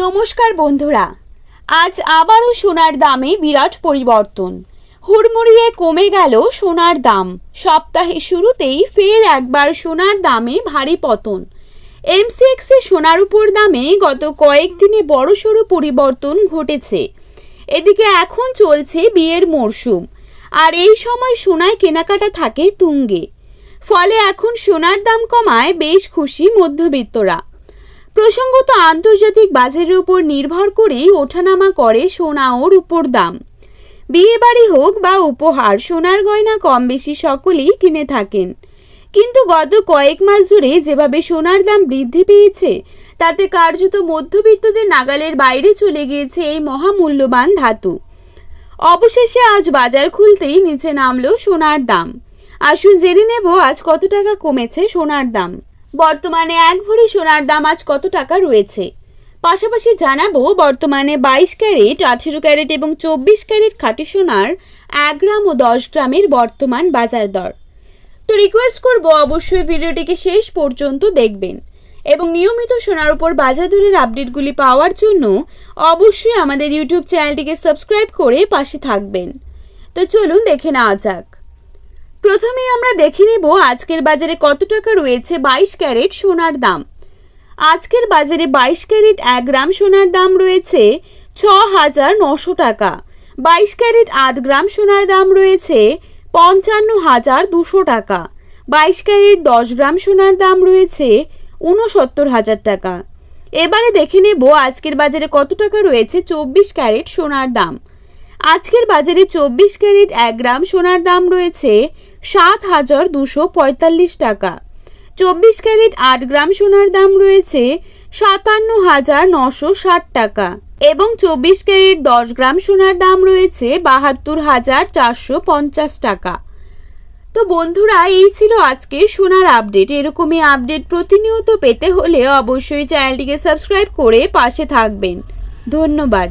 নমস্কার বন্ধুরা, আজ আবারও সোনার দামে বিরাট পরিবর্তন। হুড়মুড়িয়ে কমে গেল সোনার দাম। সপ্তাহের শুরুতেই ফের একবার সোনার দামে ভারী পতন। এমসিএক্সে সোনার উপর দামে গত কয়েকদিনে বড়সড় পরিবর্তন ঘটেছে। এদিকে এখন চলছে বিয়ের মরশুম, আর এই সময় সোনায় কেনাকাটা থাকে তুঙ্গে। ফলে এখন সোনার দাম কমায় বেশ খুশি মধ্যবিত্তরা। প্রসঙ্গত আন্তর্জাতিক বাজারের উপর নির্ভর করেই ওঠানামা করে সোনা ও রূপোর দাম। বিয়ে বাড়ি হোক বা উপহার, সোনার গয়না কম বেশি সকলেই কিনে থাকেন। কিন্তু গত কয়েক মাস ধরে যেভাবে সোনার দাম বৃদ্ধি পেয়েছে, তাতে কার্যত মধ্যবিত্তদের নাগালের বাইরে চলে গিয়েছে এই মহামূল্যবান ধাতু। অবশেষে আজ বাজার খুলতেই নিচে নামলো সোনার দাম। আসুন জেনে নেব আজ কত টাকা কমেছে সোনার দাম। বর্তমানে এক ভরি সোনার দাম আজ কত টাকা রয়েছে, পাশাপাশি জানাবো বর্তমানে 22 ক্যারেট, 18 ক্যারেট এবং 24 ক্যারেট খাঁটি সোনার 1 গ্রাম ও 10 গ্রামের বর্তমান বাজার দর। তো রিকোয়েস্ট করব অবশ্যই ভিডিওটিকে শেষ পর্যন্ত দেখবেন এবং নিয়মিত সোনার উপর বাজার দরের আপডেটগুলি পাওয়ার জন্য অবশ্যই আমাদের ইউটিউব চ্যানেলটিকে সাবস্ক্রাইব করে পাশে থাকবেন। তো চলুন দেখে নেওয়া যাক। প্রথমে আমরা দেখে নেব আজকের বাজারে কত টাকা রয়েছে 22 ক্যারেট সোনার দাম। আজকের বাজারে 22 ক্যারেট 1 গ্রাম সোনার দাম রয়েছে 6,900 টাকা। 22 ক্যারেট 8 গ্রাম সোনার দাম রয়েছে 55,200 টাকা। 22 ক্যারেট 10 গ্রাম সোনার দাম রয়েছে 69,000 টাকা। এবারে দেখে নেব আজকের বাজারে কত টাকা রয়েছে 24 ক্যারেট সোনার দাম। আজকের বাজারে 24 ক্যারেট 1 গ্রাম সোনার দাম রয়েছে 7,245 টাকা। 24 ক্যারেট 8 গ্রাম সোনার দাম রয়েছে 57,960 টাকা এবং 24 ক্যারেট 10 গ্রাম সোনার দাম রয়েছে 72,450 টাকা। তো বন্ধুরা, এই ছিল আজকের সোনার আপডেট। এরকমই আপডেট প্রতিনিয়ত পেতে হলে অবশ্যই চ্যানেলটিকে সাবস্ক্রাইব করে পাশে থাকবেন। ধন্যবাদ।